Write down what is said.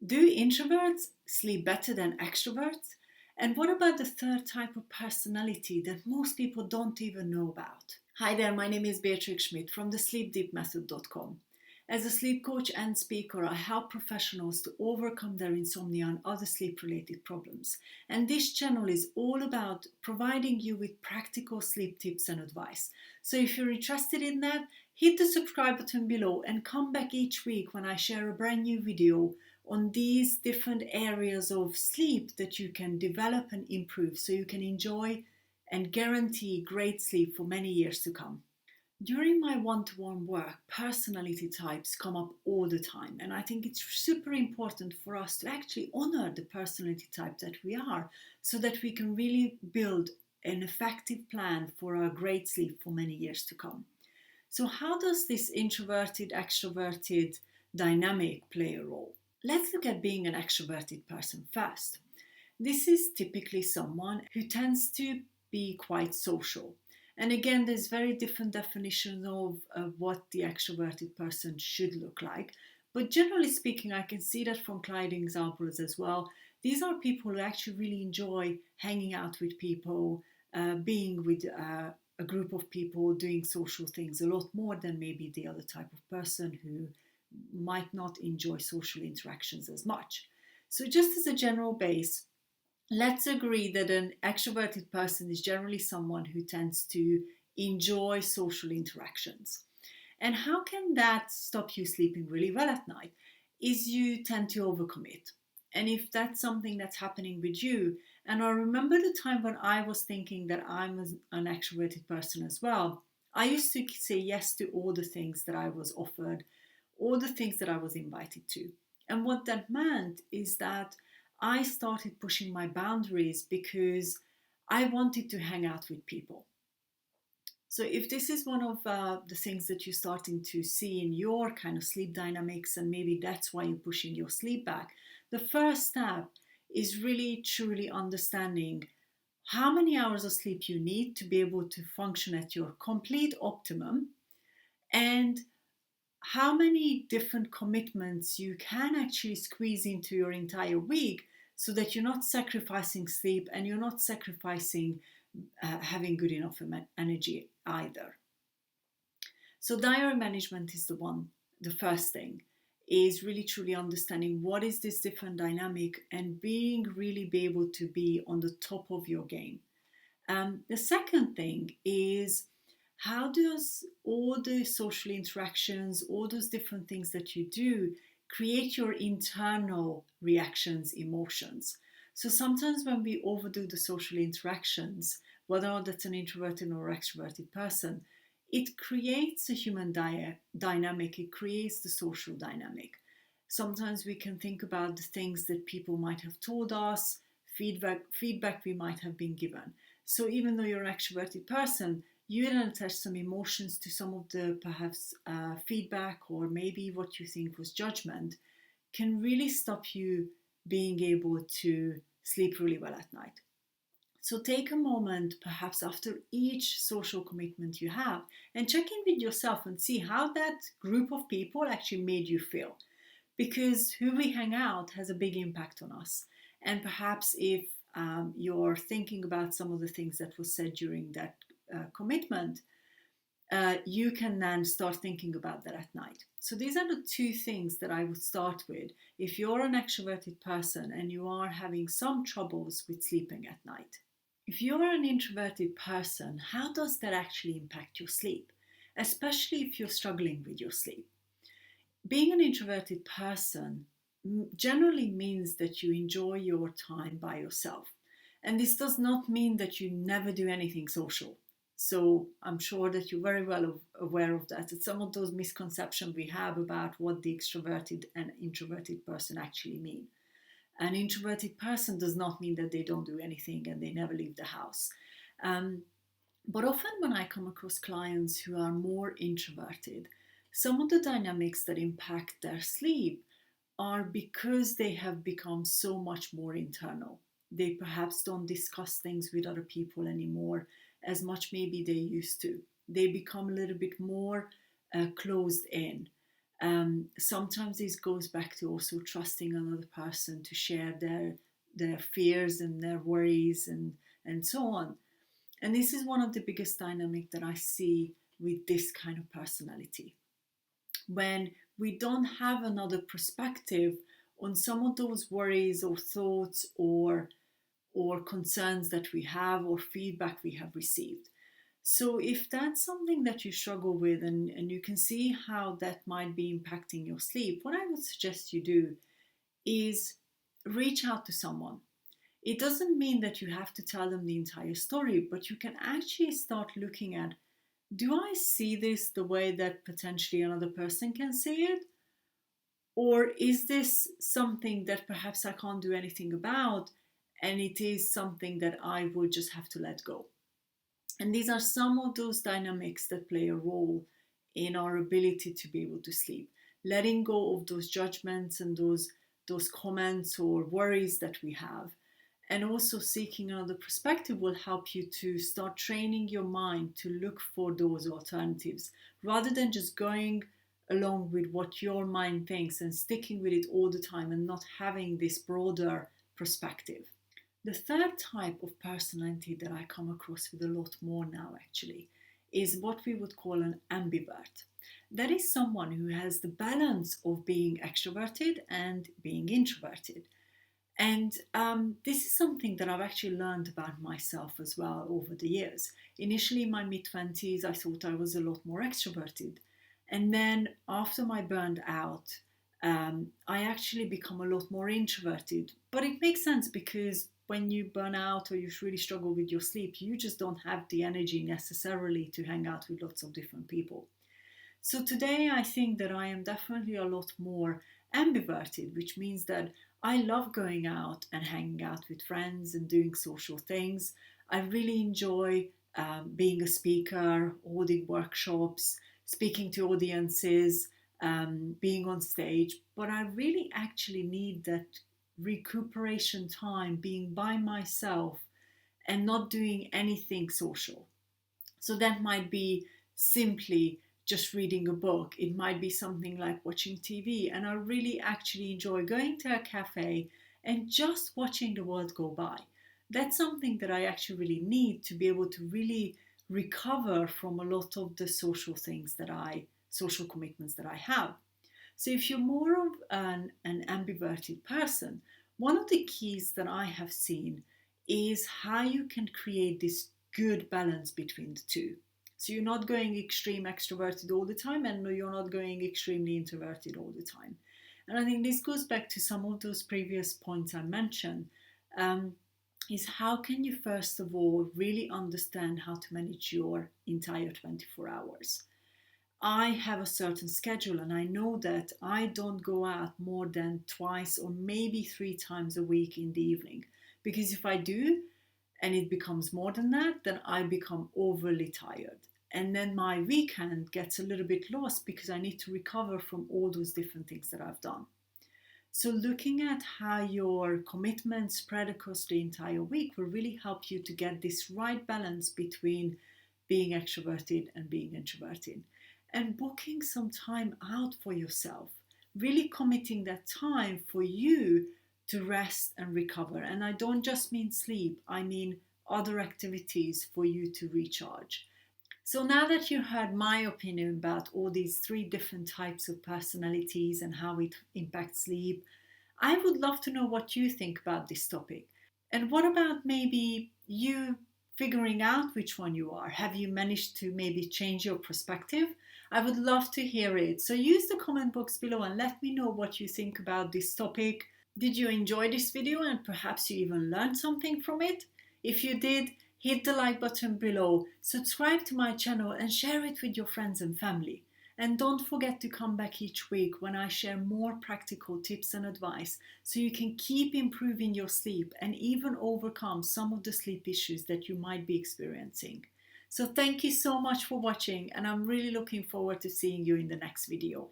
Do introverts sleep better than extroverts? And what about the third type of personality that most people don't even know about? Hi there, my name is Beatrix Schmidt from the sleepdeepmethod.com. As a sleep coach and speaker, I help professionals to overcome their insomnia and other sleep related problems. And this channel is all about providing you with practical sleep tips and advice. So if you're interested in that, hit the subscribe button below and come back each week when I share a brand new video on these different areas of sleep that you can develop and improve so you can enjoy and guarantee great sleep for many years to come. During my one-to-one work, personality types come up all the time, and I think it's super important for us to actually honor the personality type that we are so that we can really build an effective plan for our great sleep for many years to come. So how does this introverted extroverted dynamic play a role? Let's look at being an extroverted person first. This is typically someone who tends to be quite social. And again, there's very different definitions of what the extroverted person should look like. But generally speaking, I can see that from client examples as well. These are people who actually really enjoy hanging out with people, being with a group of people, doing social things a lot more than maybe the other type of person who might not enjoy social interactions as much. So, just as a general base, let's agree that an extroverted person is generally someone who tends to enjoy social interactions. And how can that stop you sleeping really well at night? Is you tend to overcommit. And if that's something that's happening with you, and I remember the time when I was thinking that I'm an extroverted person as well, I used to say yes to all the things that I was offered, all the things that I was invited to. And what that meant is that I started pushing my boundaries because I wanted to hang out with people. So, if this is one of the things that you're starting to see in your kind of sleep dynamics, and maybe that's why you're pushing your sleep back, the first step is really truly understanding how many hours of sleep you need to be able to function at your complete optimum and how many different commitments you can actually squeeze into your entire week so that you're not sacrificing sleep and you're not sacrificing having good enough energy either. So diary management is the first thing is really truly understanding what is this different dynamic and being really be able to be on the top of your game. The second thing is how does all the social interactions, all those different things that you do create your internal reactions, emotions? So sometimes when we overdo the social interactions, whether that's an introverted or extroverted person, it creates a human dynamic, it creates the social dynamic. Sometimes we can think about the things that people might have told us, feedback we might have been given. So even though you're an extroverted person, you then attach some emotions to some of the perhaps feedback or maybe what you think was judgment can really stop you being able to sleep really well at night. So take a moment, perhaps after each social commitment you have, and check in with yourself and see how that group of people actually made you feel. Because who we hang out has a big impact on us. And perhaps if you're thinking about some of the things that was said during that commitment, you can then start thinking about that at night. So these are the two things that I would start with. If you're an extroverted person and you are having some troubles with sleeping at night, if you're an introverted person, how does that actually impact your sleep? Especially if you're struggling with your sleep. Being an introverted person generally means that you enjoy your time by yourself. And this does not mean that you never do anything social. So I'm sure that you're very well aware of that. It's some of those misconceptions we have about what the extroverted and introverted person actually mean. An introverted person does not mean that they don't do anything and they never leave the house. But often when I come across clients who are more introverted, some of the dynamics that impact their sleep are because they have become so much more internal. They perhaps don't discuss things with other people anymore as much maybe they used to. They become a little bit more closed in. Sometimes this goes back to also trusting another person to share their fears and their worries and so on. And this is one of the biggest dynamic that I see with this kind of personality. When we don't have another perspective on some of those worries or thoughts or concerns that we have or feedback we have received. So if that's something that you struggle with and you can see how that might be impacting your sleep, what I would suggest you do is reach out to someone. It doesn't mean that you have to tell them the entire story, but you can actually start looking at, do I see this the way that potentially another person can see it? Or is this something that perhaps I can't do anything about and it is something that I would just have to let go? And these are some of those dynamics that play a role in our ability to be able to sleep. Letting go of those judgments and those comments or worries that we have, and also seeking another perspective will help you to start training your mind to look for those alternatives rather than just going along with what your mind thinks and sticking with it all the time and not having this broader perspective. The third type of personality that I come across with a lot more now actually is what we would call an ambivert. That is someone who has the balance of being extroverted and being introverted. And this is something that I've actually learned about myself as well over the years. Initially, in my mid-20s, I thought I was a lot more extroverted. And then after my burned out, I actually become a lot more introverted. But it makes sense because when you burn out or you really struggle with your sleep, you just don't have the energy necessarily to hang out with lots of different people. So today I think that I am definitely a lot more ambiverted, which means that I love going out and hanging out with friends and doing social things. I really enjoy being a speaker, holding workshops, speaking to audiences, being on stage. But I really actually need that recuperation time, being by myself and not doing anything social. So that might be simply just reading a book. It might be something like watching TV. And I really actually enjoy going to a cafe and just watching the world go by. That's something that I actually really need to be able to really recover from a lot of the social commitments that I have. So if you're more of an ambiverted person, one of the keys that I have seen is how you can create this good balance between the two. So you're not going extreme extroverted all the time and you're not going extremely introverted all the time. And I think this goes back to some of those previous points I mentioned, is how can you first of all really understand how to manage your entire 24 hours. I have a certain schedule and I know that I don't go out more than twice or maybe 3 times a week in the evening. Because if I do, and it becomes more than that, then I become overly tired. And then my weekend gets a little bit lost because I need to recover from all those different things that I've done. So looking at how your commitments spread across the entire week will really help you to get this right balance between being extroverted and being introverted. And booking some time out for yourself, really committing that time for you to rest and recover. And I don't just mean sleep, I mean other activities for you to recharge. So now that you heard my opinion about all these 3 different types of personalities and how it impacts sleep, I would love to know what you think about this topic. And what about maybe you figuring out which one you are? Have you managed to maybe change your perspective? I would love to hear it. So use the comment box below and let me know what you think about this topic. Did you enjoy this video and perhaps you even learned something from it? If you did, hit the like button below, subscribe to my channel and share it with your friends and family. And don't forget to come back each week when I share more practical tips and advice so you can keep improving your sleep and even overcome some of the sleep issues that you might be experiencing. So thank you so much for watching and I'm really looking forward to seeing you in the next video.